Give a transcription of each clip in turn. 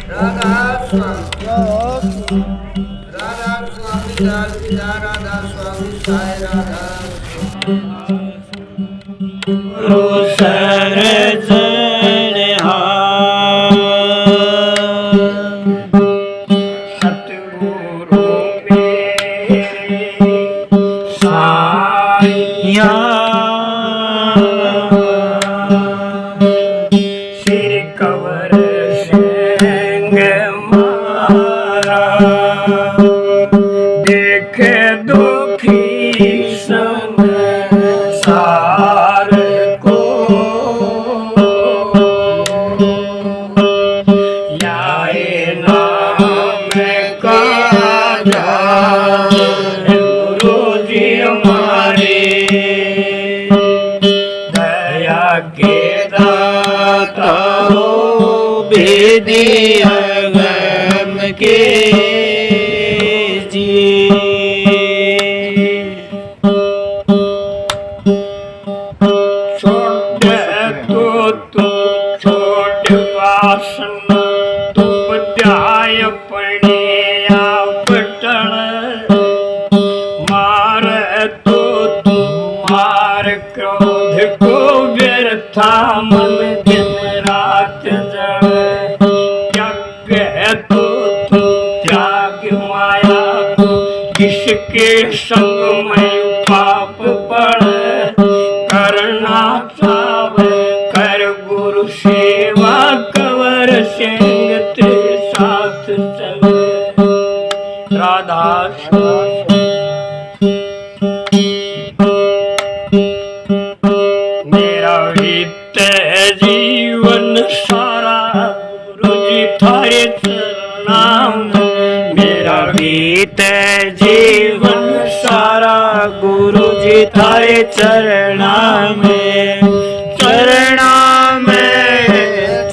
राधा स्वामी राधा स्वामी राधा राधा स्वामी साई राधा रोसर सतगुरु मेरे साईया सिर कवर सेंग मारा देख दुखी संसार को लाए नाम का गुरु जी हमारे दया के दाता हो विद्या गम के जी छोड़ वासना तुम ध्याय पड़े पटण मार तो तुम्हार क्रोध को व्यर्था मन दिन रात जड़े यज्ञ तो तुम त्याग माया को जिसके संग में पाप पड़े करना चावे कर गुरु सेवा कवर सिंह तेरे साथ चले राधा मेरा हित जीवन सारा गुरु जी थारे चरणों में मेरा हित जीवन सारा गुरु जी थारे चरणों में चरणों में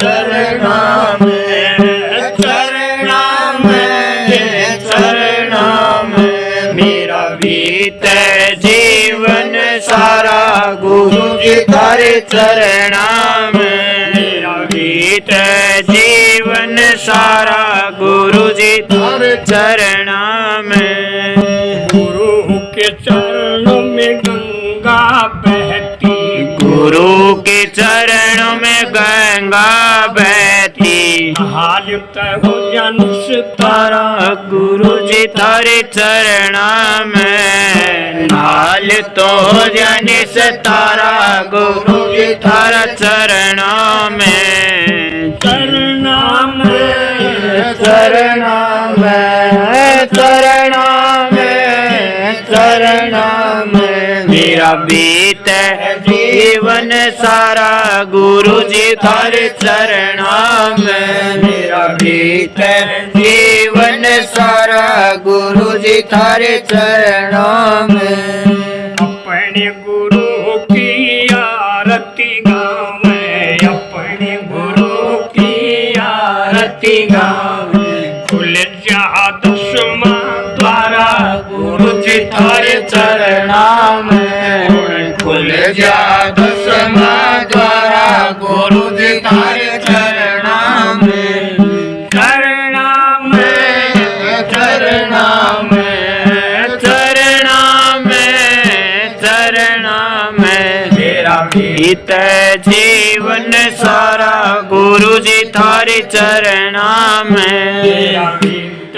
चरणों में चरणों में चरणों में मेरा बीत जीवन सारा गुरु जी थारे चरणों में मेरा बीत जीवन सारा गुरु जी थारे चरणों में गुरु के चरणों में गंगा बहती गुरु के चरणों में गंगा बहती हाल हो जन तारा गुरु जी थारे चरणों में हाल तो जन तारा गुरु जी थारा चरणों में चरणों में चरणों में चरणों में चरणों में मेरा बीत जीवन सारा गुरु जी थारे चरणों में मेरा बीत जीवन सारा गुरु जी थारे चरणों में अपने गुरु की आरती गावे अपने गुरु की आरती गावे खुल जा दसवां द्वारा गुरु जी थारे चरणों में खुल जा दसवां द्वारा गुरु जी थारे चरणों में चरणों में चरणों में चरणों में चरणों में मेरा बीत जीवन सारा गुरु जी थारे चरणों में मेरा बीत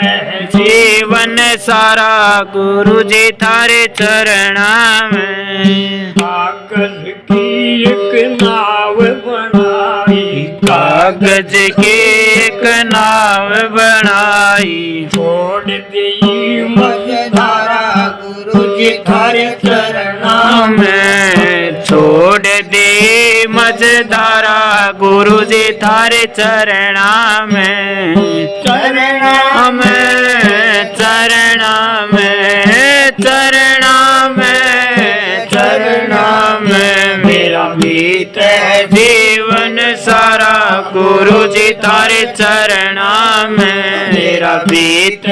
जीवन सारा गुरु जी थारे चरणों में कागज की एक नाव बनाई कागज की एक नाव बनाई छोड़ दी मझधारा गुरु जी थारे चरणों में छोड़ दी मझधारा गुरु जी थारे चरणों में चरणों में चरणों में चरणों में चरणों में मेरा बीत जीवन सारा गुरु जी थारे चरणों में मेरा बीत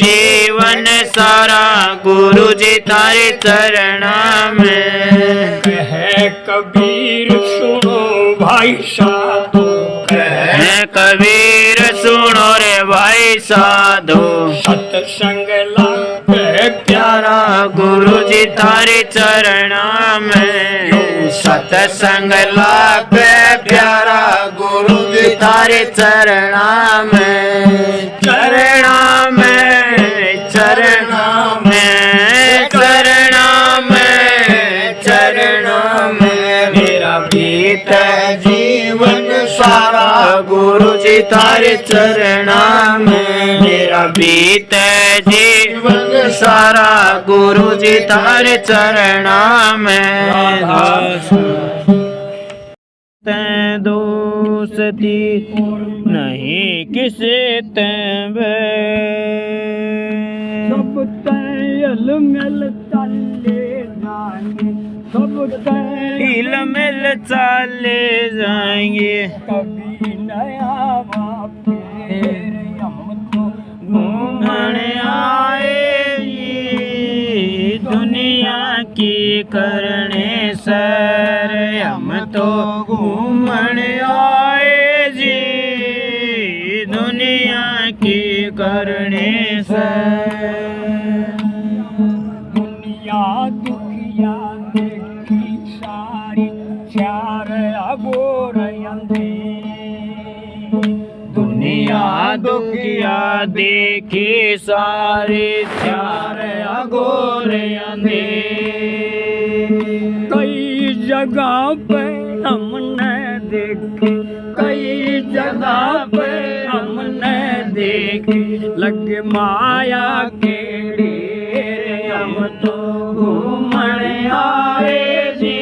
जीवन सारा गुरु जी थारे चरणों में कहे कबीर सुनो भाई साधो कहे कबीर सुनो भाई साधो। सत्संग लागे प्यारा गुरु जी थारे चरणा में। सत्संग लागे प्यारा गुरु जी थारे चरणा में। चरणा में चरणा में चरणा में चरणा में मेरा बीता जीवन सारा गुरु जी थारे चरणा में। मेरा बीता जीवन सारा गुरु जी थारे चरणा में। तैं दोस्ती नहीं किसे तैं सब तैल मिल चले जाएंगे। सब तैल मिल चले जाएंगे। कभी नया फिर हम तो घूमने आएगी। दुनिया की करने सर हम तो घूमने आए जी। दुनिया की करने सर। दुनिया दुखिया देखी सारी चार अगोर दुनिया दुखिया देखी सारी चार अगोर कई जगह पे हमने देखे। कई जगह पे हमने देखे। लगे माया के डेरे हम तो घूमने आए जी।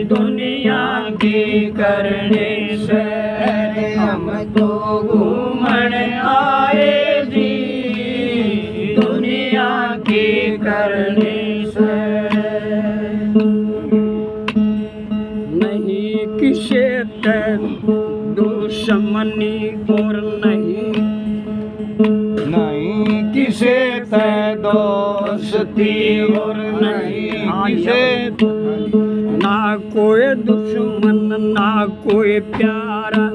दुनिया की करने से हम तो घूमने आए जी। दुनिया की करने से नहीं किसे दुश्मनी और नहीं किसे दोस्ती और नहीं किसे ना कोई दुश्मन ना कोई प्यारा।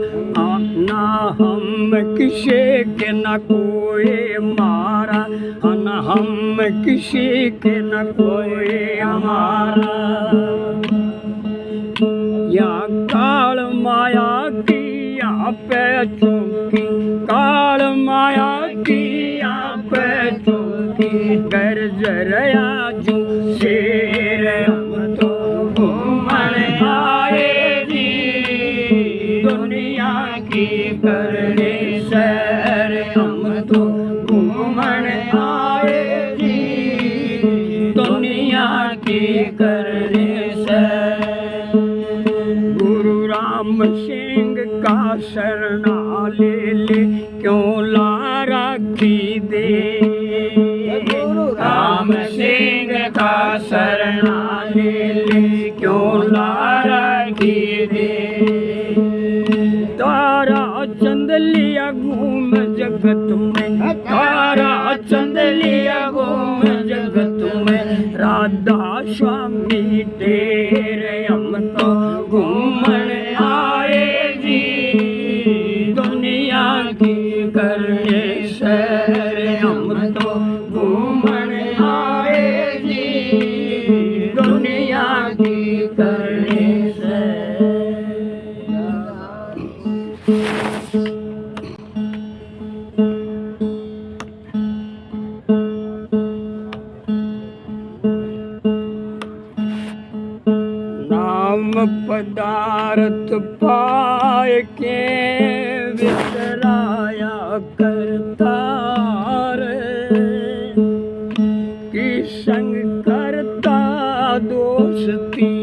ना हम किसी के न कोई मारा। न हम किसी के न कोई हमारा। या काल माया की यहाँ पे चौकी। काल माया की यहाँ पे चौकी। घर जरया जो शेर हम तो घूमने आए जी। दुनिया की करने सैर हम तो घूमने आए जी। दुनिया की करने सैर। राम सिंह का शरणा ले क्यों ला राखी दे। राम सिंह का शरणा ले क्यों ला राखी दे। तारा चंद लिया घूम जगत में। तारा चंद लिया घूम जगत में। राधा स्वामी तेरे हम तो घूमने आए जी। दुनिया की करने सैर हम तो घूमने आए जी। दुनिया की करने सैर। नाम पदार्थ पाए के विसराया करता रे। कि संग करता दोस्ती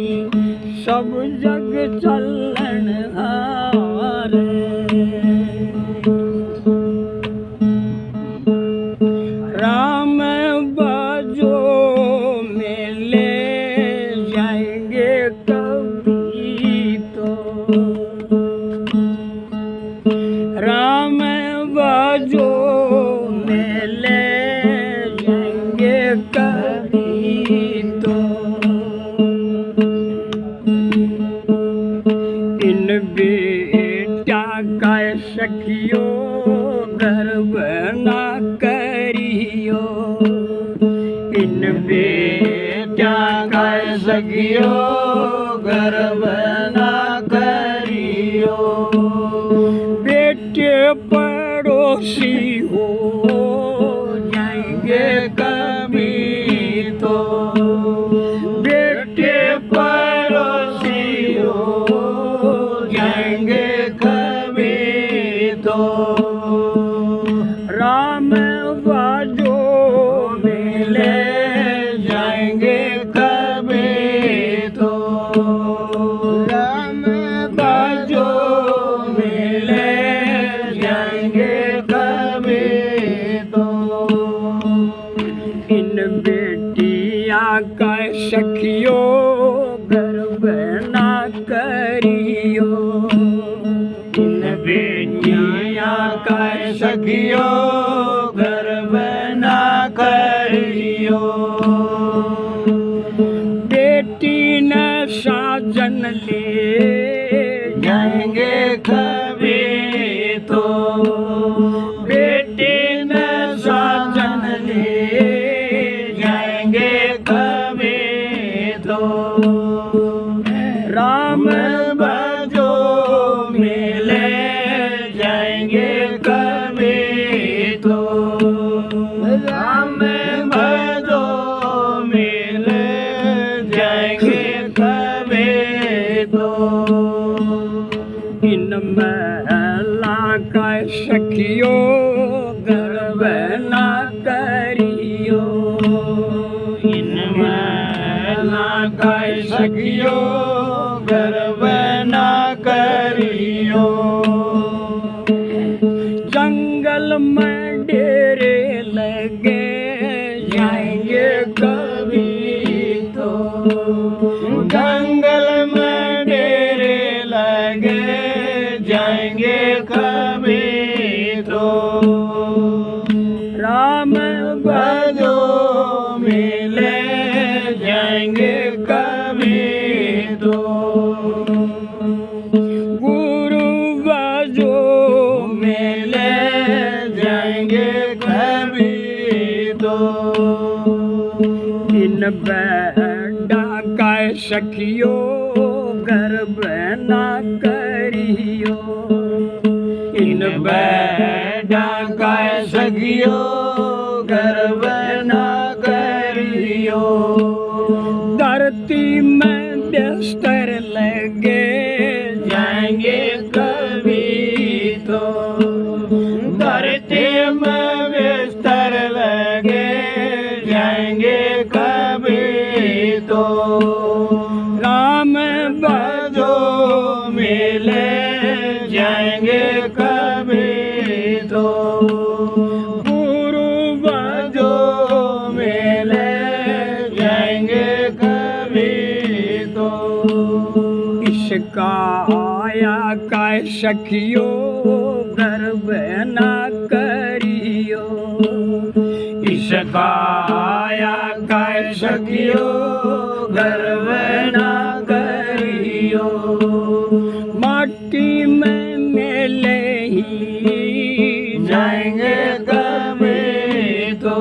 सब जग चलन हारे। राम बाजो में ले जाएंगे कभी तो। राम बाजो में ले जाएंगे कभी तो। इन बेटा का सखियों गर्व ना करियो, इन बेटा का सखियो गर्व ना करियो। बेटे पड़ोसी हो जाएंगे कभी तो, बेटे पड़ोसी हो जाएंगे कभी तो। राम बाजो मिले जाएंगे कभी तो, राम बाजो मिले जाएंगे कभी तो। इन बेटिया का सखियो गर्व ना करियो, इन बेटिया का सखियो गर्व ना करियो। बेटी न साजन ले जाएंगे कभी तो, बेटी न साजन ले जाएंगे कभी तो। राम बाजो मिले जाएंगे कभी तो, राम बाजो मिले जाएंगे कभी तो। इन महला का सखियो गर्व ना करियो, इन महला का सखियो गर्व ना करियो। जंगल में डेरे लगे जाएंगे कभी तो, जंगल में डेरे लगे जाएंगे कभी तो। राम बाजो मिले जाएंगे कभी तो, गुरु बाजो मिले जाएंगे कभी तो। इन बेटा का सखियो गर्व ना करियो, इन बेटा का सखियो गर्व ना करियो। धरती में बिस्तर लगे जाएंगे कभी तो, धरती में बिस्तर लगे जाएंगे कभी तो। राम बाजो मिले जाएंगे कभी तो, गुरु बाजो मिले जाएंगे कभी तो। इसका आया का सखियो गर्व ना करियो, इसका आया का सखियो गर्व ना करियो। माटी में मिले ही जाएंगे कभी तो,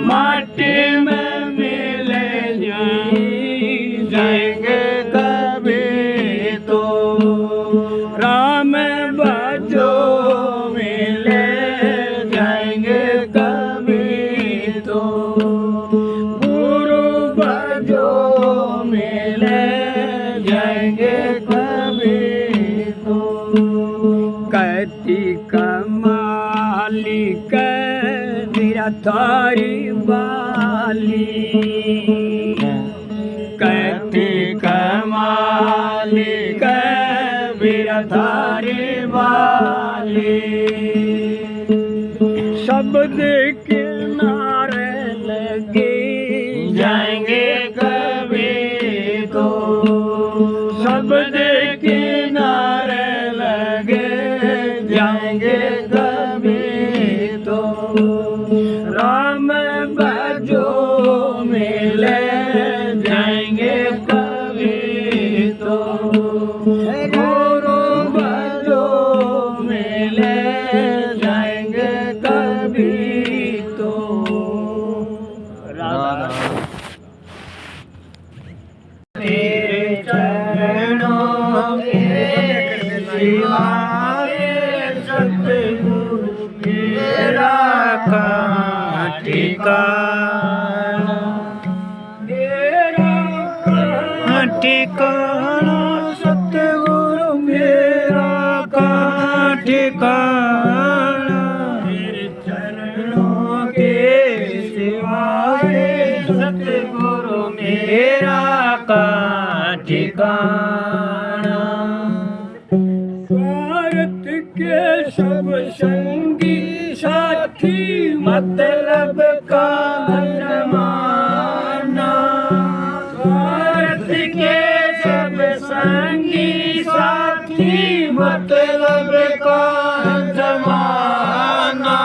माटी में मिले ही जाएंगे कभी तो। राम बाजो मिले जाएंगे कभी तो, गुरु बाजो मिले जाएंगे कभी तो। कहती कमाली मेरा थारी बाली, कहती कमाली मेरा थारी बाली। शब्द किनारे लगे जाएंगे कभी तो, शब्द किनारे लगे जाएंगे कभी तो। राम बाजो मिले जाएंगे कभी तो, गुरु बाजो मिले का ठिकाना, मेरा कहाँ ठिकाना, सतगुरु मेरा कहाँ ठिकाना, तेरे चरणों के सिवाय सतगुरु मेरा कहाँ ठिकाना। स्वार्थ के सब संगी साथी, मतलब का जमाना, स्वार्थ के सब संगी साथी, मतलब का जमाना,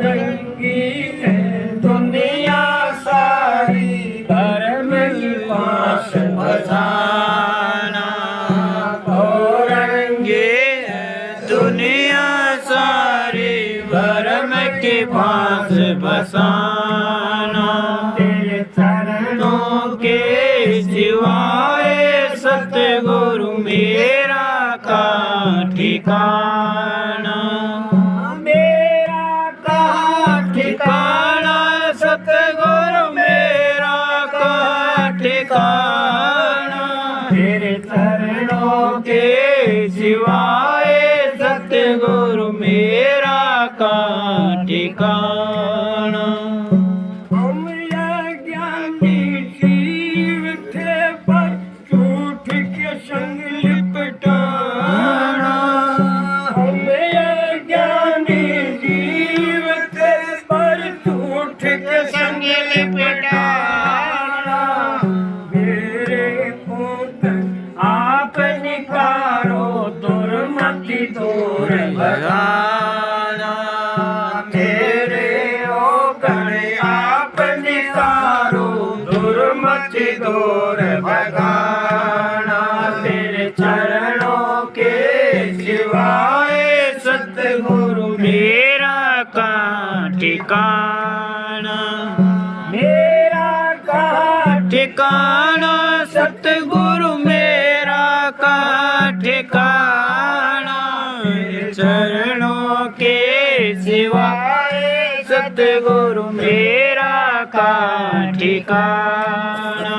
रंगी है दुनिया सारी, धर्म की पास बसाना, रंगी है दुनिया सारी, धर्म के पास बसाना, तेरे चरणों के सिवाय सतगुरु मेरा कहाँ ठिकाना, मेरा कहाँ ठिकाना, सतगुरु मेरा कहाँ ठिकाना, तेरे चरणों के सिवाय सतगुरु मेरा कहाँ ठिकाना। हम अज्ञानी जीव थे पर झूठ के संग लिपटाना, हम अज्ञानी जीव थे पर झूठ के संग लिपटाना, मेरे पुत्र आप निकारो दुर्मति दूर भगाना, तेरे ओगण आप निकारो दुर्मति दूर भगाना, तेरे चरणों के सिवाय सतगुरु मेरा कहाँ ठिकाना, मेरा कहाँ ठिकाना, सतगुरु मेरा कहाँ ठिकाना, चरणों के सिवाय सतगुरु मेरा कहाँ ठिकाना।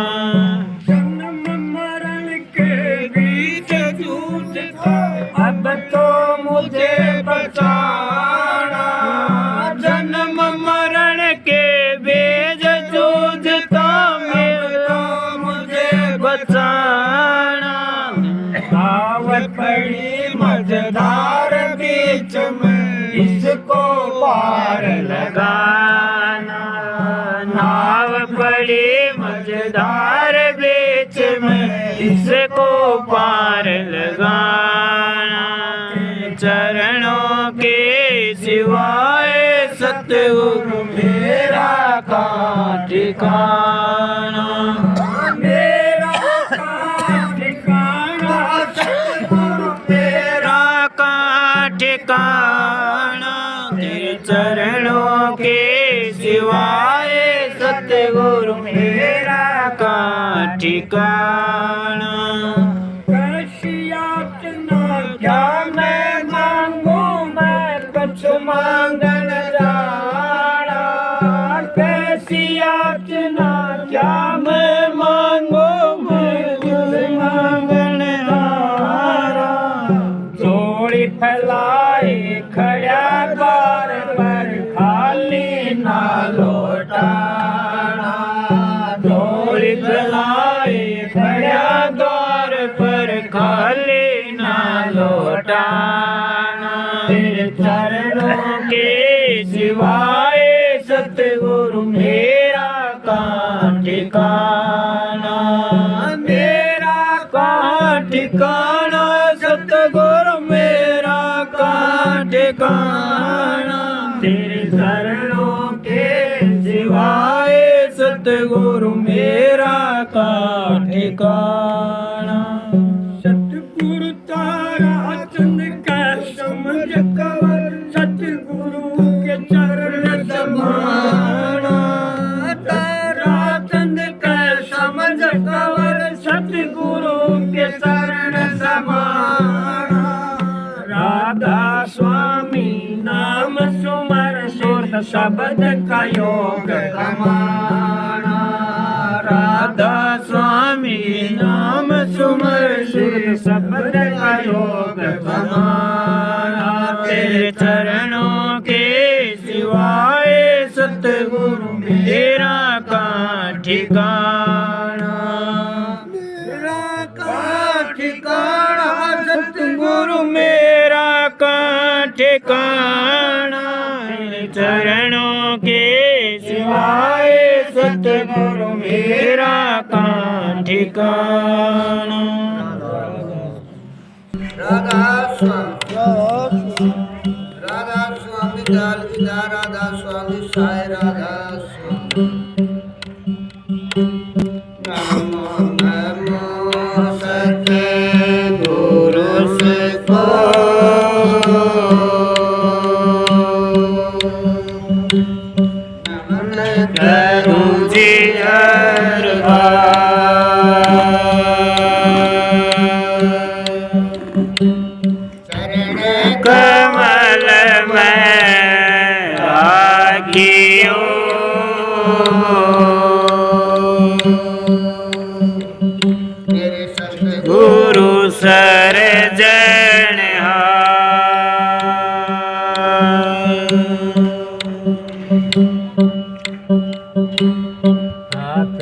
जन्म मरण के बीच जूझता, अब तो मुझे बचाना, जन्म मरण के बीच जूझता, मेरा मुझे बचाना, आवत पड़ी मझधार बीच में, इसको पार लगाना, नाव पड़ी मझधार बीच में, इसको पार लगाना, चरणों के सिवाय सतगुरु मेरा कहाँ ठिकाना, मेरा कहाँ ठिकाना, सतगुरु मेरा कहाँ ठिकाना, तेरे चरणों के सिवाय सतगुरु मेरा कहाँ ठिकाना। कैसी याचना क्या मैं मांगू, मैं कुछ मांगन जाना, कैसी याचना क्या मैं मांगू, मैं कुछ मांगन जाना, जोड़ी फैलाई खड़ा द्वार पर, खाली ना लौटाना, जोड़ी फैलाई खड़ा द्वार पर, खाली ना लौटाना, तेरे चरणों के सिवाय सतगुरु मेरा कहाँ ठिकाना, मेरा कहाँ ठिकाना, सतगुरु मेरा कहाँ ठिकाना, तेरे चरणों के सिवाय सतगुरु मेरा कहाँ ठिकाना। सतगुरु तारा चंद का समझ कवर, सतगुरु के चरण समाना, तारा चंद का समझ कवर, सतगुरु के चरण समाना, राधा स्वामी नाम सुमर शब्द का योग कमाना। राधा स्वामी नाम सुमर शुद्ध शब्द का योग कमाना। तेरे चरणों के सिवाय सतगुरु मेरा कहाँ ठिकाना। मेरा कहाँ ठिकाना सतगुरु मेरा कहाँ ठिकाना। चरणों के सिवाय सतगुरु मेरा कहाँ ठिकाना। राधा स्वामी लाल गीता राधा स्वामी साई राधा स्वामी। नमो नमो सतगुरु को नमन करूं जी हर चरण कमल में आगियो। मेरे सतगुरु सरजन हाथ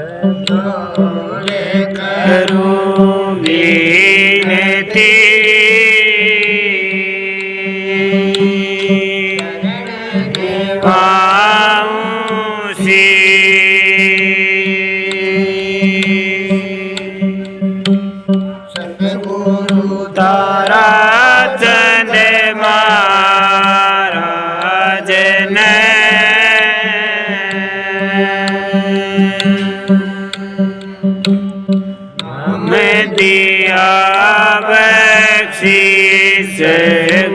जोड़े करूं विनती। सतगुरु तारा चंद महाराज ने हमें दिया बख्शीश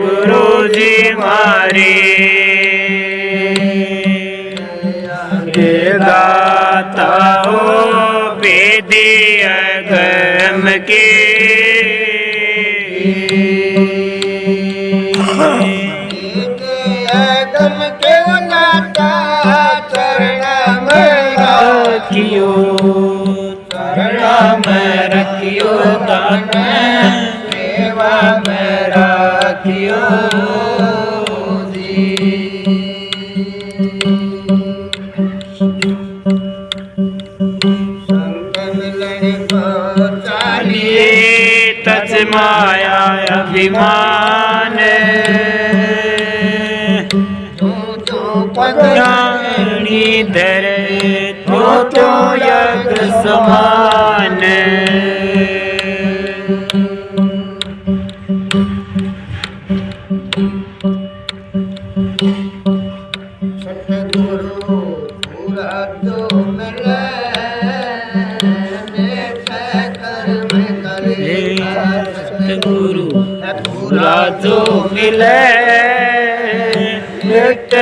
गुरु जी मारी। गाता हो बेदिया गम के गम के नाता चरण में रखियो। चरण में रखियो दान सेवा में रखियो तज माया अभिमान। तो पगराणी धरे तो यज्ञ समान। सतगुरु पूरा तो मिले सतगुरु पूरा जो मिले नित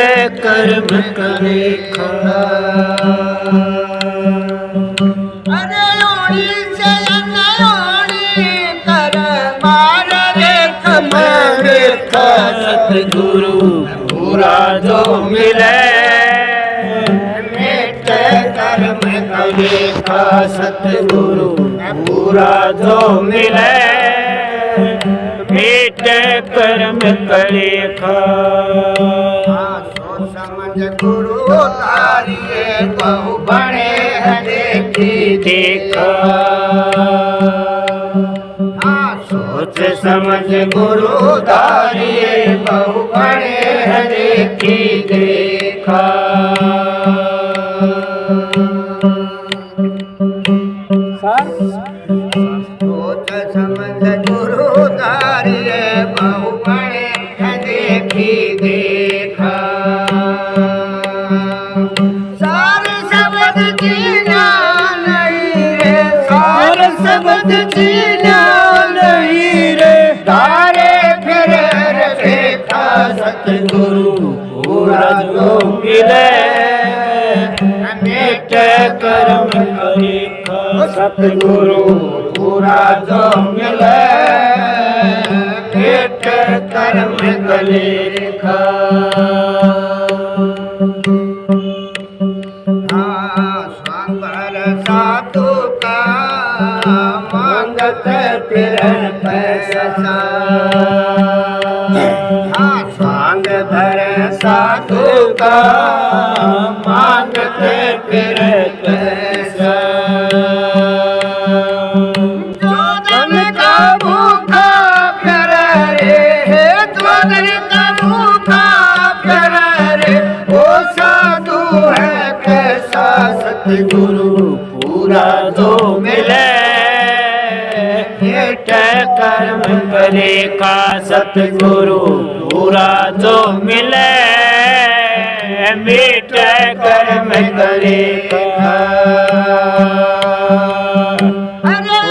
कर्म करे खड़ा। अरे ओड़ी से ओड़ी कर मार रेख रेखा। सतगुरु पूरा जो मिले नित कर्म करे खा। सतगुरु पूरा जो मिले मीट कर्म करे खा। सोच समझ गुरु तारिये बहु बड़े देखी देखा। सोच समझ गुरु तारिये बहु बड़े देखी देखा। सोच समझ गुरु तारिये बहु बड़े देखी देखा। सार शब्द जीना नहीं रे सार शब्द जीना नहीं रे। तारे फिर देखा सतगुरु पूरा जो मिले नित कर्म करे खा। सतगुरु पूरा जो मिले नित कर्म करे खा। सांग धर साधु का मांगते फिरत जो धन का भूखा प्यारा रे, जो धन का भूखा प्यारा रे, वो साधु है कैसा सतगुरु पूरा जो मिले, कर्म करे का सतगुरु पूरा जो मिले, मीठ कर्म करे का।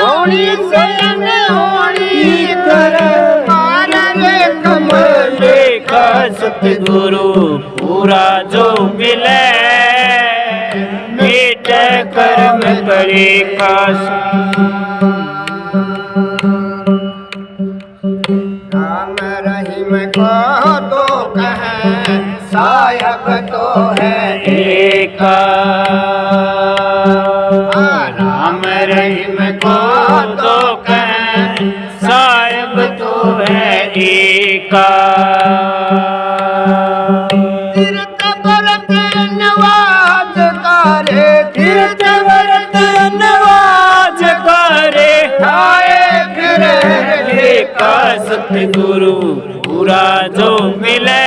होनी से होनी कर मारे कमले का सतगुरु पूरा जो मिले, मीठ कर्म करे का। राम रहीम को तो कहें साहब तो है एक, राम रहीम को तो कहें साहब तो है एक। तीर्थ व्रत नवाज करे, तीर्थ व्रत नवाज करे, आए फिर का सतगुरु पूरा जो मिले,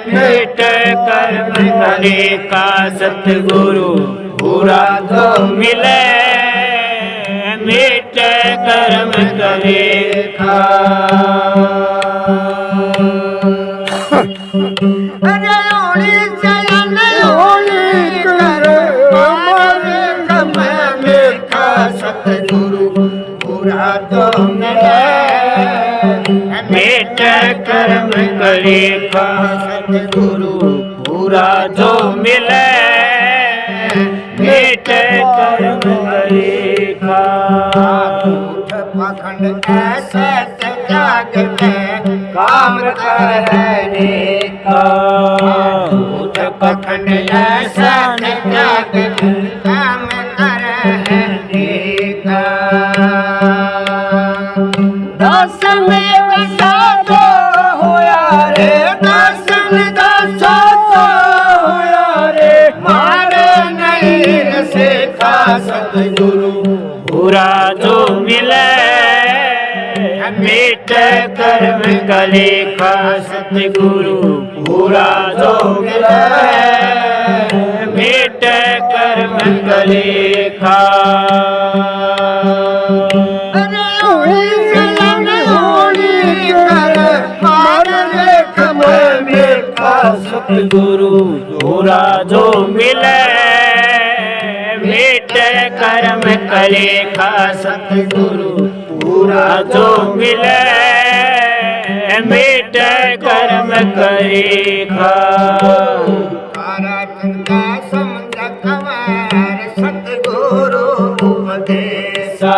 मीठ कर्म करे का सतगुरु पूरा जो मिले, मीठ कर्म करे का। अरे होली चलन होली कर हमारे कम में का सतगुरु पूरा जो मिले, मीठ कर्म करे का सतगुरु पूरा जो मिले, मीठ कर्म करे का। झूठ पाखंड ऐसे त्याग में काम करने का, झूठ पाखंड ऐसा त्याग में काम करने का। दर्शन साधो होया रे, दर्शन साधो होया रे, मारे नहीं से का सतगुरु पूरा जो मिले, मीठ कर्म करे का सतगुरु पूरा जो मिले, मीठ कर्म करे का। सतगुरु पूरा जो मिले, मीठ कर्म करे का सतगुरु पूरा जो मिले, मीठ कर्म करे का। का समझ कवार सतगुरु उपदेशा,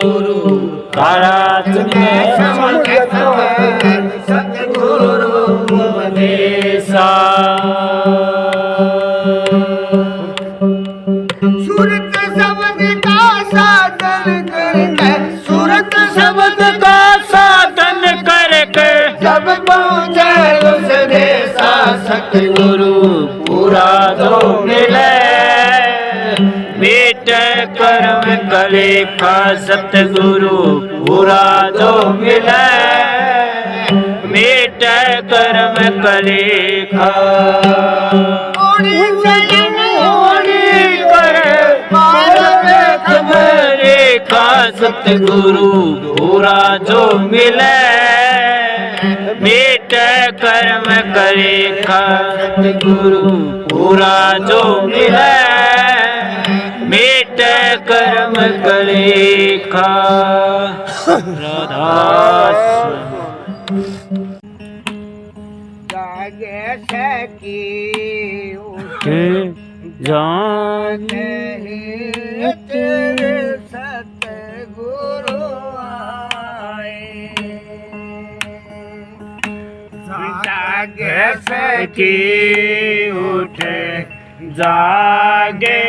गुरु तारा समझ कवार सतगुरु उपदेशा। सूरत शब्द का साधन करके, सूरत शब्द का साधन करके, जब पहुँचे उस देशा सतगुरु पूरा जो मिले, मीठ कर्म करे का सतगुरु पूरा जो मिले, मीठ कर्म करे का। सतगुरु पूरा जो मिले, मीठ कर्म करे का सतगुरु पूरा जो मिले, मीठ कर्म करे का। राधा जागे सकी उठे जागे तेरे सतगुरु आए, जागे सकी उठे जागे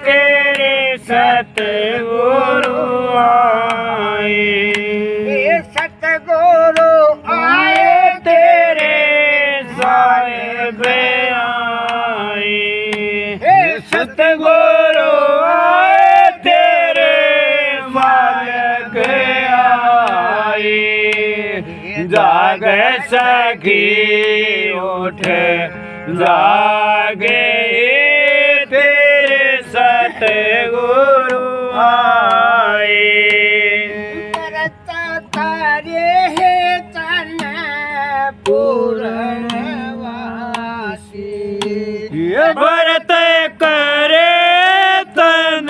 तेरे सतगुरु आए। सतगुरु आए तेरे साहेब आए हे सतगुरु आए तेरे मालिक आए जाग सखी उठ जागे तेरे सतगुरु आए करता तारे है तन पूर्णवासी भरत करे तन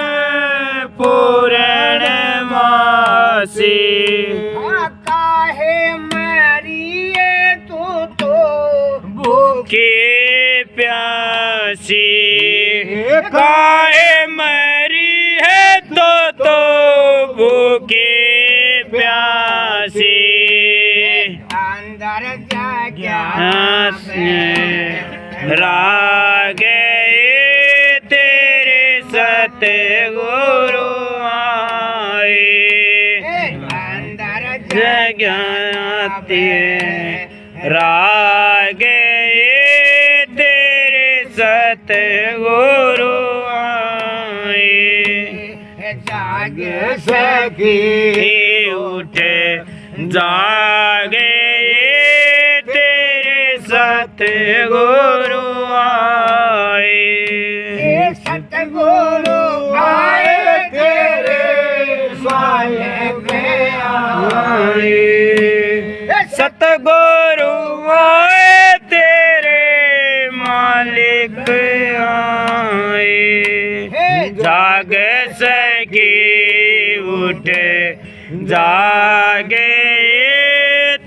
पूर्णवासी काहे मरिए तू तो भूखे प्यासी काहे मरी है तो भूखे प्यासी अंदर जाग्या रागे तेरे सतगुरु आए अंदर जगते रागे तेरे सतगुरु आए जाग सखी उठे जागे तेरे सतगुरु आए सतगुरु आए तेरे मालिक आए सतगुरु आए तेरे मालिक आए जाग सकी उठे जागे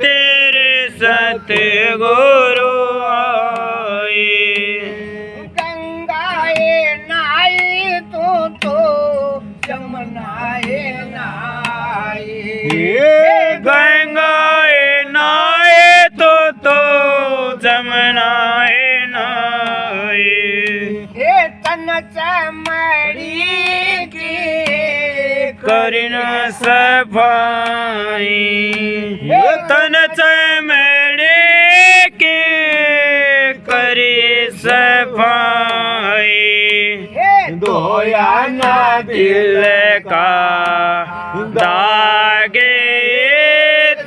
तेरे सतगुरु आए गंगाए नाई तो जमुनाए नाई गंगाए नाए तो जमुनाए नाई हे तन चमड़ी की करिन सफाई तन चमड़े के करी सफाई धोया ना दिल का दागे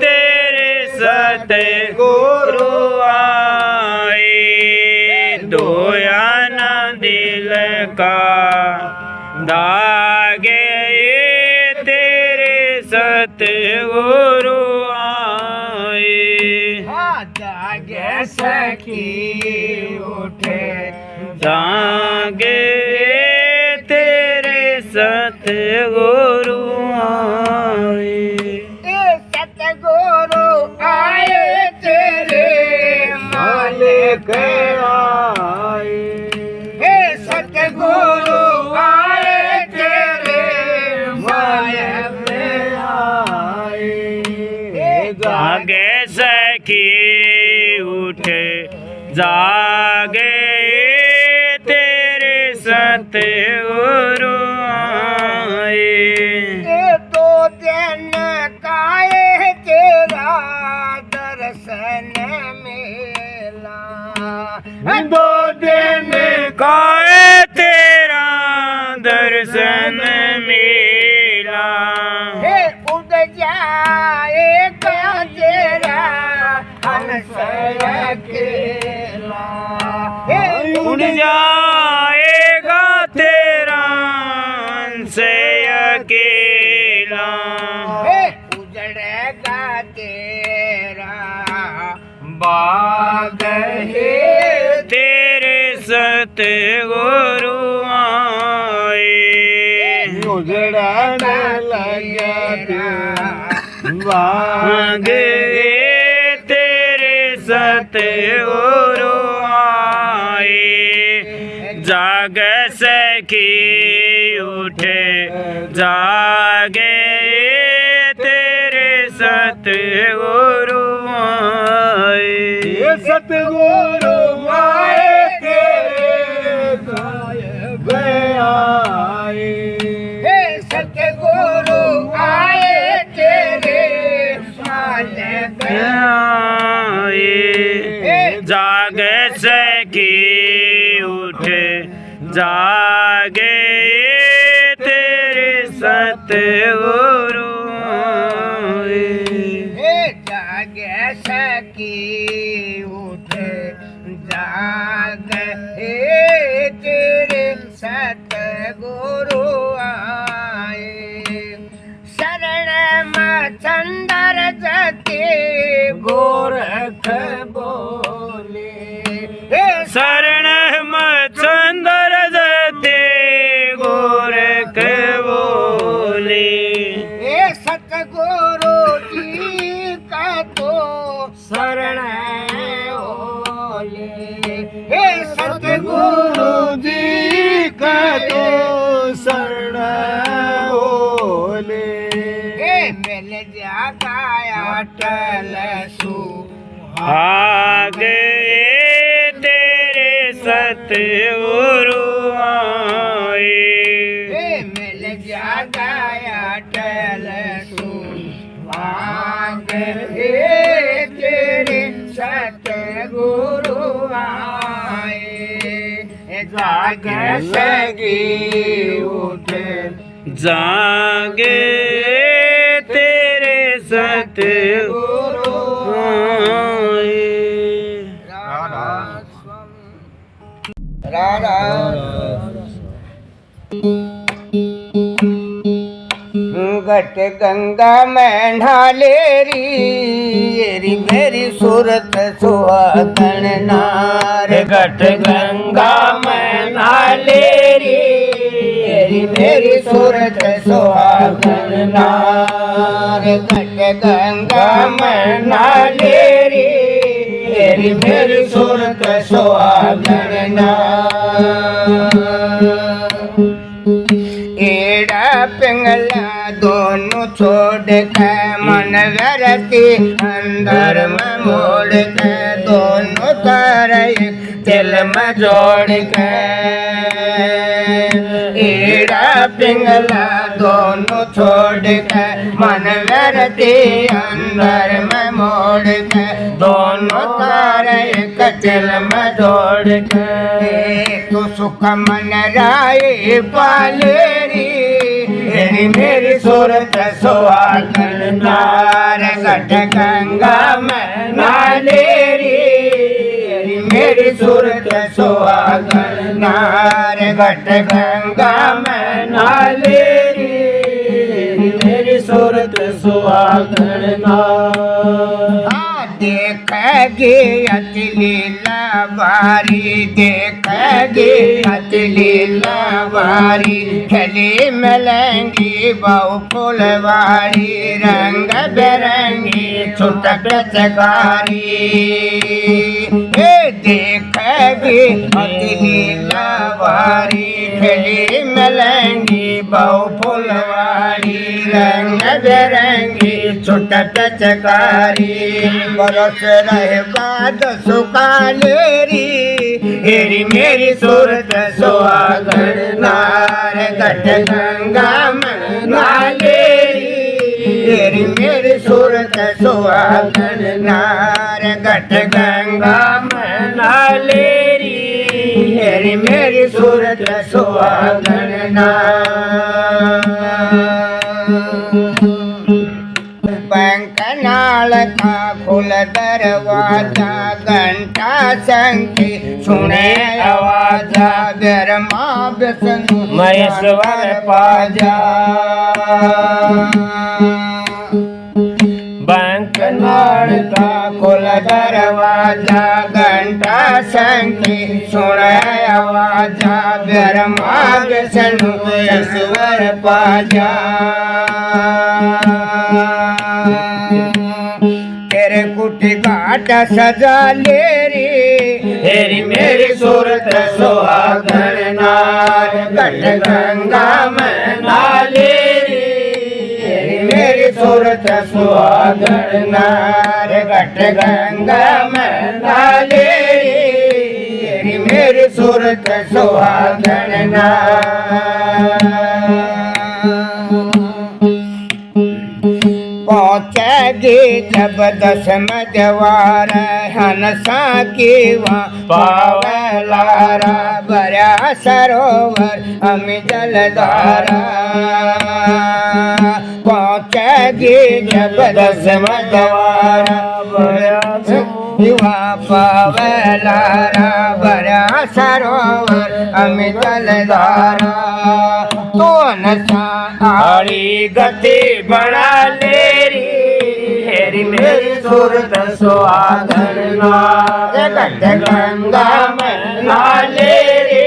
तेरे सतगुरु आए धोया ना दिल का दागे तेरे सतगुरु आए जागे सखी उठे जागे तेरे सतगुरु आए सतगुरु आए तेरे मालिक आए हे सतगुरु आए तेरे मालिक आए जागे सखी उठे जागे तेरे सतगुरु आए तो दिन काए तेरा दर्शन मेला दो दिन काए तेरा दर्शन मेला हे उड़ जाएगा तेरा हंस अकेला उड़ जाएगा तेरा हंस अकेला उजड़ेगा तेरा बाग है तेरे सतगुरु आए उजड़ने लगा तेरा बाग तेरे सतगुरु आए जाग सखी उठे जागे तेरे सतगुरु आए सतगुरु आए तेरे गायब आए हे सतगुरु आए तेरे जाग सकी उठे जागे तेरे सतगुरु जागे सकी उठे जागे तेरे सतगुरु आए शरण मचंदर जते गोरख बोले शरण मचंदर जते गोरख बोले सतगुरु जी का तो शरण ओले सतगुरु जी का तो शरण ओले मिल जाता अटल आगे तेरे सतगुरु आए मिल जाता अटल आगे तेरे सतगुरु आए जाग सगी उठे जागे तेरे सतगुरु आए राधा घट गंगा में ढालेरी मेरी सूरत सुहागन नार घट गंगा में ढालेरी मेरी सूरत सुहागन नार घट गंगा में ढालेरी मेरी सूरत सुहागन नार एड़ा पिंगला दोनों छोड़ के मन वरती अंदर में मोड़ के दोनों तरह दिल में जोड़ के एड़ा पिंगला दोनों छोड़ के मन वरती अंदर में मोड़ के दोनों तरह दिल में जोड़ के तो सुख मन राय पालेरी मेरी सूरत सुहागन नार घट गंगा में नालेरी मेरी सूरत सुहागन नार घट गंगा में नालेरी मेरी सूरत सुहागन नार देखेगी अति लीला बारी देखेगी अति लीला बारी खली मिलेंगी बहु फुलवारी रंग बिरंगी छुटक चकारी देखेगी अति लीला बारी खली मिलेंगी बहु फुलवारी रंग बिरंगी छुटक चकारी बरस रहे बाद सुकालेरी मेरी सूरत सुहागन नार घट गंगा में नालेरी मेरी सूरत सुहागन नार घट गंगा में नालेरी मेरी सूरत सुहागन नार बैंकनाल का खुल दरवाजा घंटा शंखी सुने आवाजा ब्रह्मा विष्णु महेश्वर पाजा बैंकनाल का खुल दरवाजा घंटा शंखी सुने आवाजा ब्रह्मा विष्णु महेश्वर पाजा तेरे कुटी घाट सजा लेरी मेरी सूरत सुहागन नार घट गंगा में नालेरी मेरी सूरत सुहागन नार घट गंगा में नालेरी मेरी सूरत सुहागन नार पहुँचे पहुँचेगी जब 10 मजवार हंसा की पावलारा भरा सरोवर अमी जलधारा पहुँचेगी जब 10 मजवार युवा पावलारा भरा सरोवर अमी जलधारा तो नशाड़ी गति बना लेरी हेरी मेरी सूरत सुहागन गंगा में नालेरी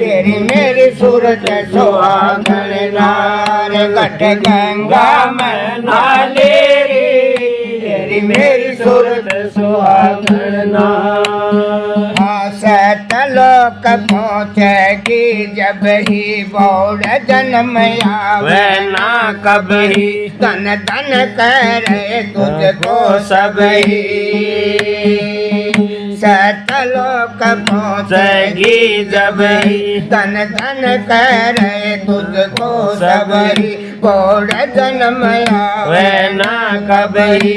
हेरी मेरी सूरत सुहागन नार गट गंगा में नालेरी हेरी मेरी सूरत सुहागन नार सतलोक पहुँचेगी जब ही बौड़ जन्म आवे ना कभी धन धन करे तुझको सब ही सतलोक पहुँचेगी जब ही धन धन करे तुझको सब ही बौड़ जन्म आवे ना कभी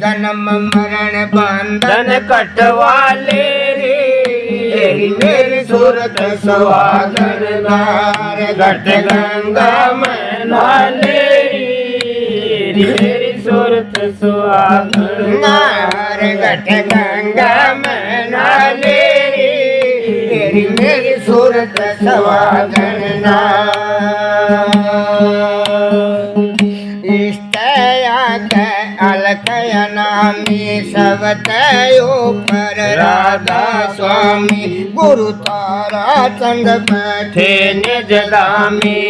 जन्म मरण बंधन कटवाले मेरी सूरत सुहागन नार घट गंगा में नालेरी मेरी सूरत सुहागन नार घट गंगा में नालेरी मेरी सूरत सुहागन नार अलकयनामी सबतयो पर राधा स्वामी गुरु तारा चंद बैठे निज धामी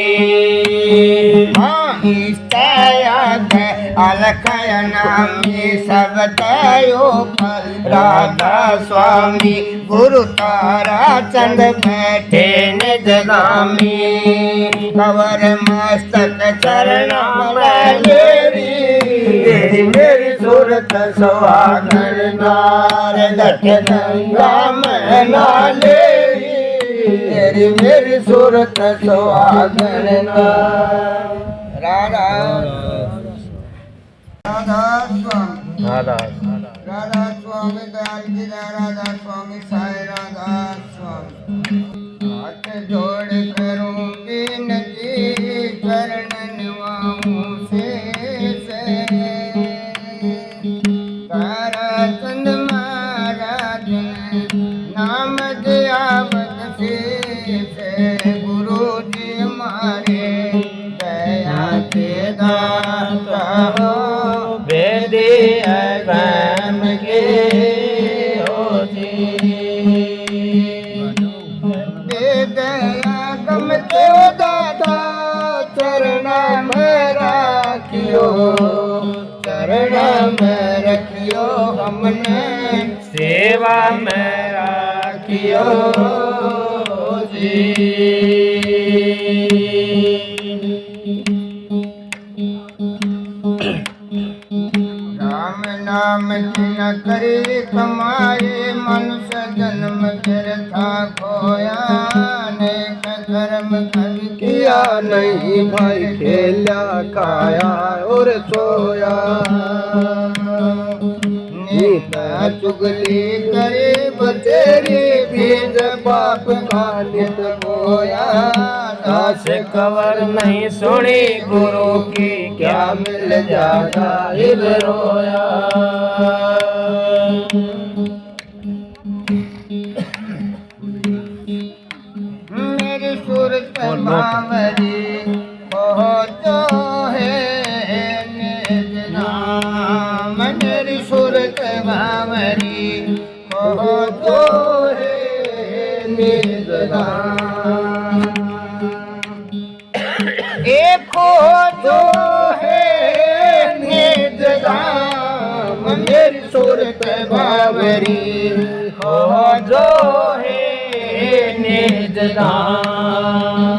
अलकयनामी सबतयो पर राधा स्वामी गुरु तारा चंद बैठे निज धामी कवर मस्तक चरण मेरी सूरत सुहागन नार घट गंगा में नालेरी मेरी सूरत सुहागन नार राधा स्वामी राधा स्वामी दयाल की राधा स्वामी साई राधा स्वामी हाथ जोड़ करूंगी नदी चरण निवाऊं से चंद महाराज नाम दिया बदसे गुरु जी मारे दया के दाता हो वेदे अगम के हो जी दया गम के दाता चरण में राखियो चरण में रखियो हमने सेवा में राखियो जी राम नाम न करे कमाए मनुष्य जन्म था खोया अनेक कर्म कर किया नहीं भाई खेला खाया और सोया नीता चुगली करे बतेरी बीज पाप का नित बोया दास कवर नहीं सुनी गुरु की क्या मिल जाता इब रोया मेरी सूरत बावरी पहुँचो है निज नाम मेरी सूरत बावरी पहुँचो है निज नाम खोजो है निज धाम मेरी सूरत बावरी खोजो है निज धाम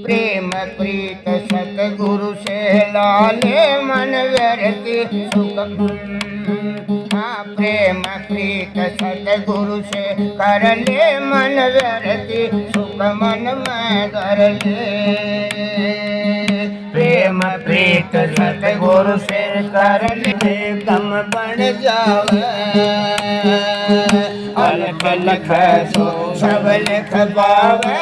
प्रेम प्रीत सतगुरु से लाले मन व्यर्थ सुख प्रेम प्रीत सतगुरु से कर ले मन व्यर्थ सुख मन में कर ले प्रेम प्रीत सतगुरु से कर ले गम बन जावे अलख लख सो सब लिख पावे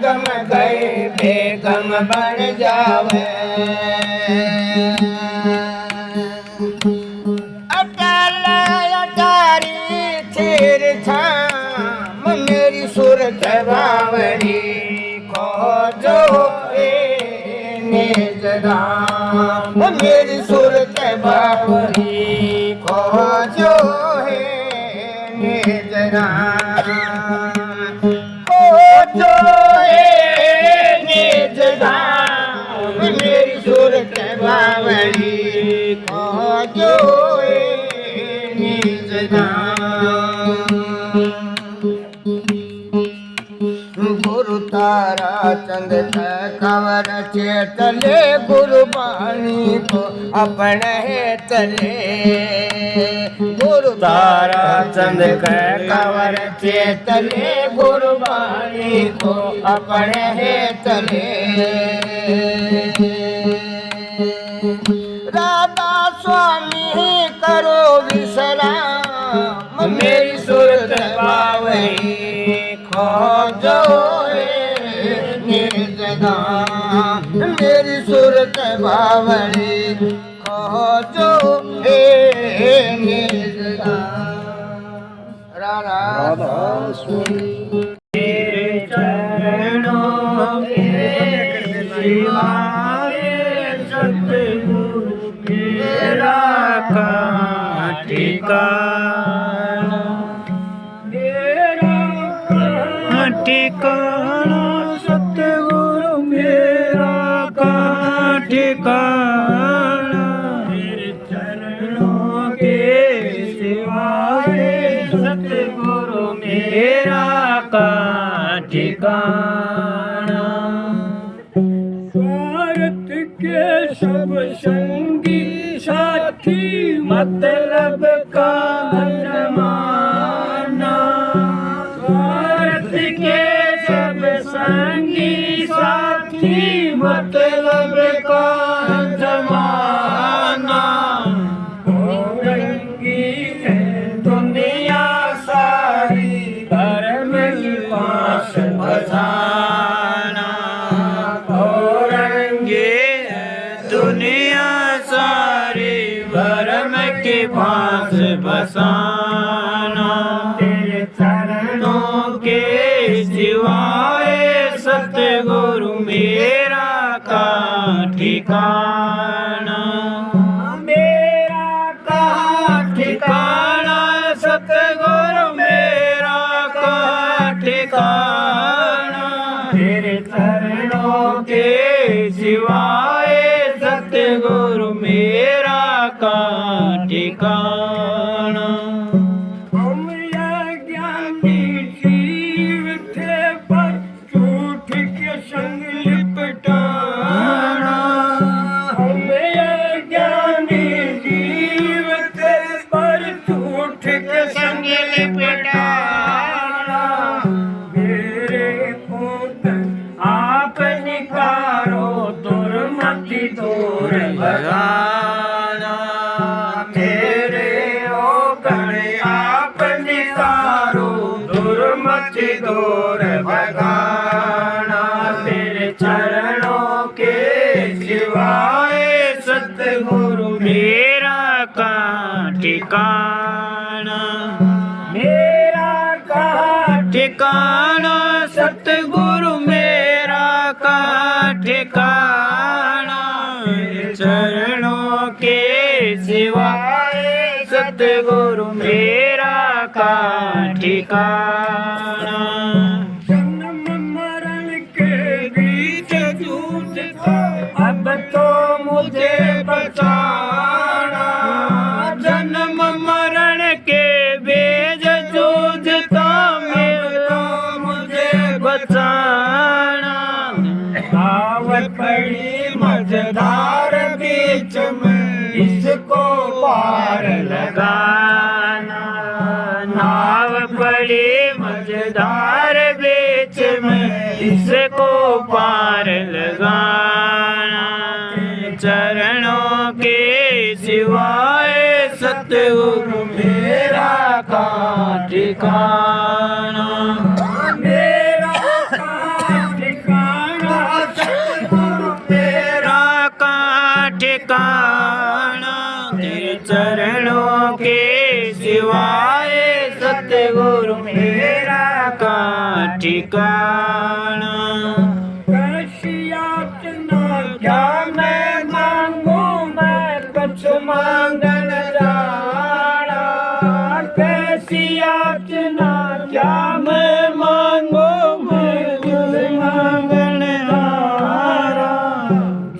गम गए बेगम बन जावे अटल अटारी थिर थाम मेरी सूरत बावरी को जो निज धाम मेरी सूरत बावरी को जो है निज धाम को जो है निज धाम मेरी सूरत बावरी को जो है निज धाम गुरु तारा चंद कंवर चेतले गुरु बाणी को अपने तले गुरु तारा चंद कंवर चेतले गुरु बाणी को अपने तले राधा स्वामी करो विश्राम मेरी सूरत बावरी खोजो निज धाम मेरी सूरत बावरी खोजो निज धाम राधा स्वामी तेरे चरणों के सिवा सतगुरु मेरा कहाँ ठिकाना ठिकाना सतगुरु मेरा कहाँ ठिकाना तेरे चरणों के सिवाय सतगुरु मेरा कहाँ ठिकाना स्वार्थ के सब संगी साथी मतलब का जमाना के सब संगी साथी मतलब का जमाना रंगी है दुनिया सारी धर्म की पास बसाना रंगी है दुनिया सारी धर्म की पास बसाना तेरे चरणों के सिवाय सतगुरु मेरा कहाँ ठिकाना मेरा कहाँ ठिकाना सतगुरु मेरा कहाँ ठिकाना तेरे चरणों के सिवाय सतगुरु मेरा कहाँ ठिकाना दूर भगाना मेरे ओ गणे आप निकारो दुर्मति दूर भगाना तेरे चरणों के सिवाय सतगुरु मेरा कहाँ ठिकाना मेरा कहाँ ठिकाना सतगुरु मेरा कहाँ ठिकाना चरणों के सिवाय सतगुरु मेरा कहाँ ठिकाना जन्म मरण के बीच जूझता अब तो मुझे बचाना जन्म मरण के बीच जूझता मुझे बचाना आवत पड़ी मझधार बीच में इसको पार लगाना नाव पड़ी मझधार बीच में इसको पार लगाना चरणों के सिवाय सतगुरु मेरा कहाँ ठिकाना। मेरा कहाँ ठिकाना सतगुरु मेरा कहाँ ठिकाना। तेरे चरणों के सिवाय सतगुरु मेरा कहाँ ठिकाना। क्या मैं मांगू मैं कुछ मांगन जाना। कैसी याचना क्या मैं मांगू मैं कुछ मांगन जाना।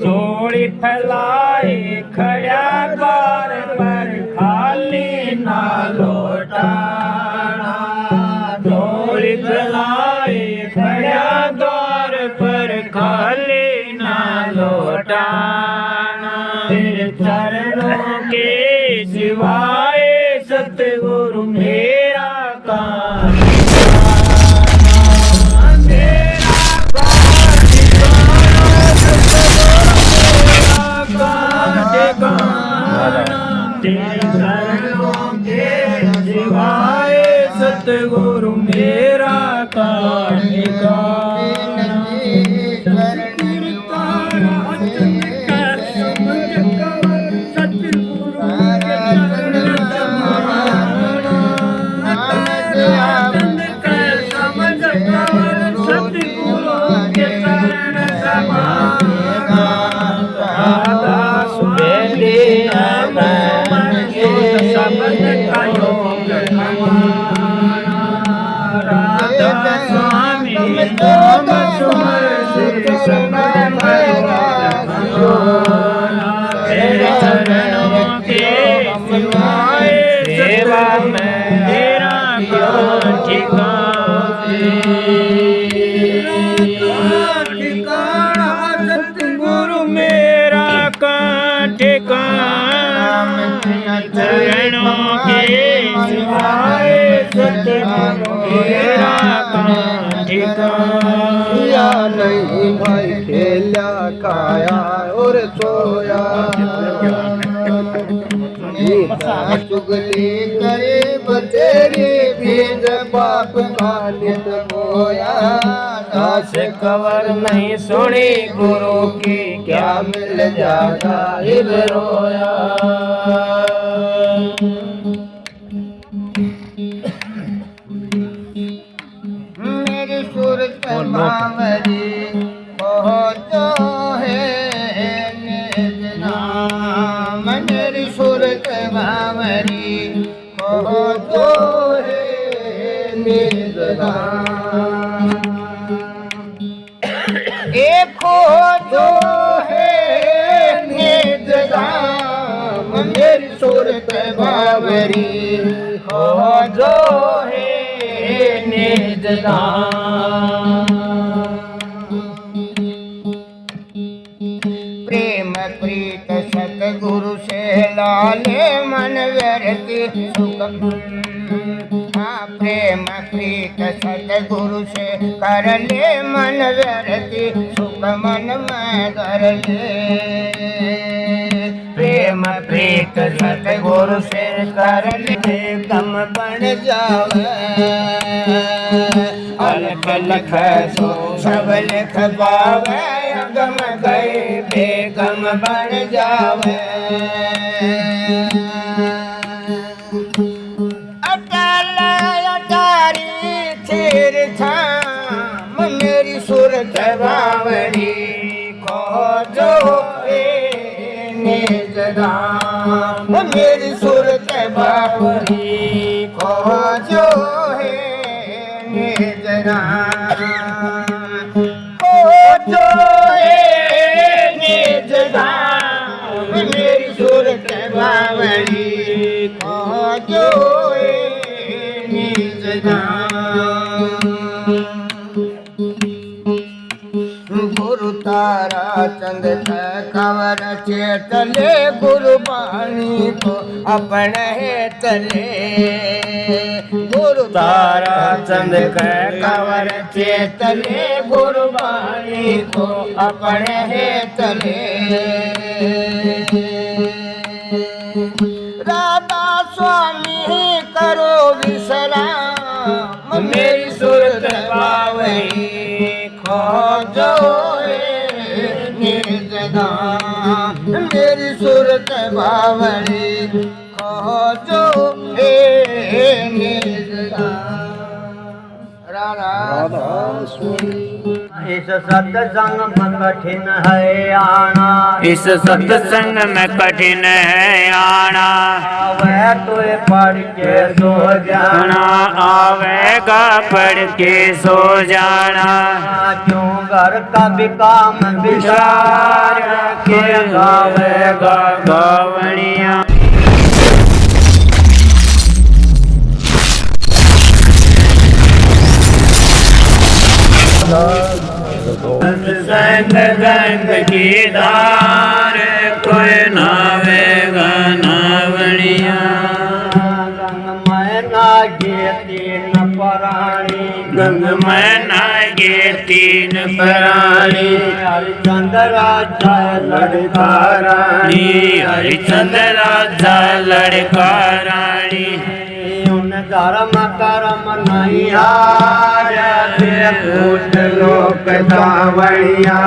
जोड़ी फैलाए खड़ा द्वार पर खाली ना लौटाना। जोड़ी फैलाए खड़ा द्वार पर खाली लौटाना। तेरे चरणों के सिवाय सतगुरु मेरा कहाँ ठिकाना। मेरा कहाँ ठिकाना सतगुरु मेरा कहाँ ठिकाना। सतगुरु मेरा कहाँ ठिकाना। चरणों के सिवाय सतगुरु मेरा कहाँ ठिकाना। नहीं भाई खेला खाया और सोया। चुगली करे बतेरी बीज बाप का नित बोया। दास खबर नहीं सुनी गुरु की क्या मिल जाता इब रोया। मेरी सूरत बावरी पहुँचो है निज नाम। मेरी सूरत बावरी पहुँचो है निज नाम। देखो जो है निज नाम। मेरी सूरत बावरी हो जो है निज नाम। प्रेम प्रीत सतगुरु से लाले मन व्यर्थ सुख। प्रेम प्रीत सतगुरु से कर ले मन व्यर्थ सुख मन में कर ले। प्रेम प्रीत सतगुरु से कर ले कम बन जावे। अलख लख सो सब लिख पावे अगम गए बेगम बन जावे। मेरी सूरत बावरी खोजो निज धाम। मेरी सूरत बावरी खोजो निज धाम। खोजो निज धाम। मेरी सूरत बावरी खोजो निज धाम। गुरु तारा चंद कंवर चेतले गुरु बाणी को अपने तले। गुरु तारा चंद कंवर चेतले गुरु बाणी को अपने तले। विश्राम मेरी सूरत पावई खोजो निर्जदाम मेरी सूरत पावई खोजो निर्जदाम। इस सत्संग में कठिन है आना, इस सत्संग में कठिन है आना, आवे तो पढ़ के सो जाना, आवेगा पढ़ के सो जाना। क्यों घर का भी काम विचार के गावेगा गावणिया। संग गंग की धार कोई नावेगा नावणिया। गंग में नागे तीन प्राणी, गंग में नागे तीन प्राणी, हरिचंद्र राजा लड़का रानी, हरिचंद्र राजा लड़का रानी। उन धर्म कर्म नहीं हारा कूट लोक दावड़िया,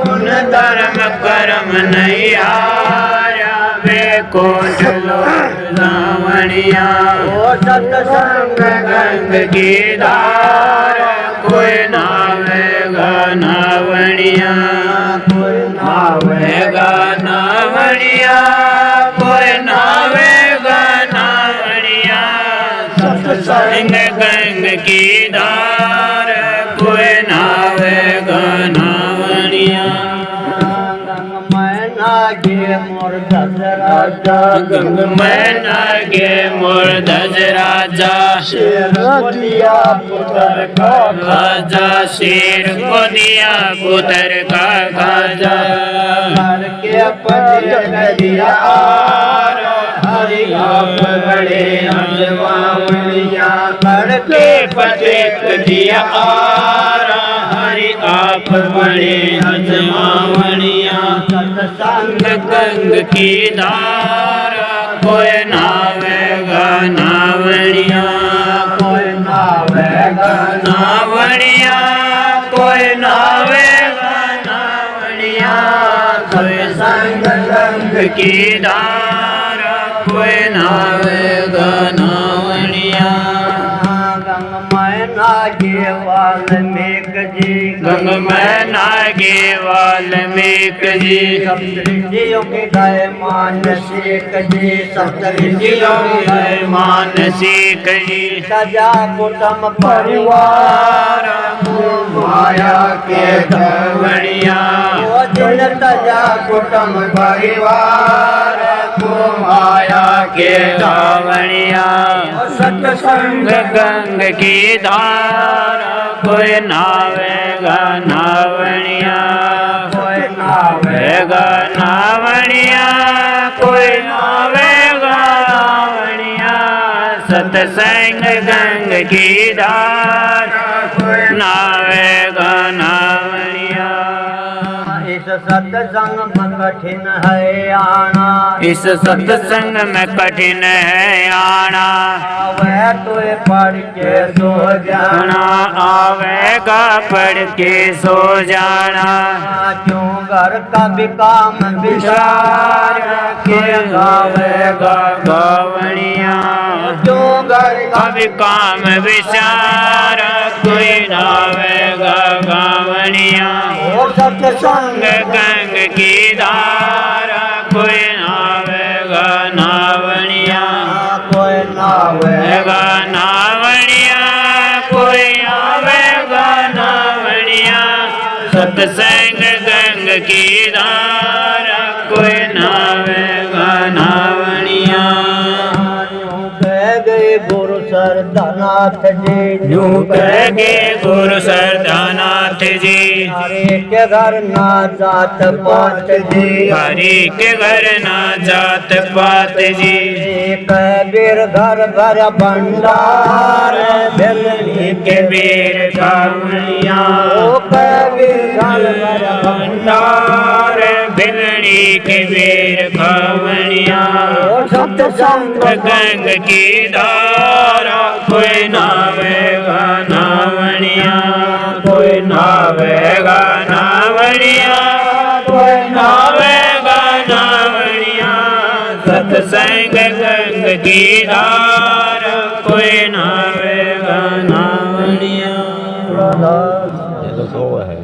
उन धर्म कर्म नहीं हारा वे कोट लोक दावड़िया। ओ सत्संग गंग की धार कोई नावेगा नावणिया, कोई नावेगा नावणिया, कोई नावेगा नावणिया। सत्संग गंग की धार कोई नावेगा नावणिया। गंग में नागे मोर दस राजा, गंग में नागे मोर दस राजा, शेर को दिया पुत्र का खाजा शेर को दिया पुत्र का खाजा। घर के पटे दिया आर, हरि आप बड़े अजवावलिया, घर के पटे दिया आर, हरि आप बड़े अजमावणिया। सत्संग गंग की धार कोई नावेगा नावणिया, कोई नावेगा नावणिया, कोई नावेगा नावणिया। सत्संग गंग की धार कोई नावेगा नावणिया। गंग में नागे वाल्मीक जी, गंग में नागे वाल्मीक जी, सप्तऋषियों के गए मानसिक जी, सप्तऋषियों के गए मानसिक जी। सजा कुटुंब परिवार माया के गवणिया, वो दिन सजा कुटुंब परिवार को माया के गवणिया। सत्संग गंग की धार कोई नावेगा नावणिया, कोई नावे वेगा नावणिया, कोई नावेगा नावणिया। सत्संग गंग की धार नावेगा नावणिया। इस सत्संग में कठिन है आना, इस सत्संग में कठिन है आना, आवे तो पढ़ के सो जाना, आवेगा पढ़ के सो जाना। क्यों घर का भी काम विचार के गावेगा गावणिया। जो घर का कभी काम विचार कोई नावेगा गावणिया। वो सत्संग गंग की धार कोई नावेगा नावणिया, कोई नावे वेगा नावणिया, कोई आवेगा नावणिया। सत्संग गंग की धार कोई नावेगा नावणिया। गए गुरु सरदानाथ जी, यूं कहे गुरु सरदानाथ जी, हरे के घर ना जात पात जी, हरि के घर ना जात पात जी। कबीर घर भर भंडार बिलनी के वीर कावड़िया, ओ कबीर घर भर भंडार भंडार बिगड़ी के वीर खावनिया सत्संग गंग की धारा कोई नावेगा नावनिया कोई नावेगा नावनिया कोई नावेगा नावनिया सत्संग गंग की धारा कोई नावेगा नावनिया। ये तो सो है।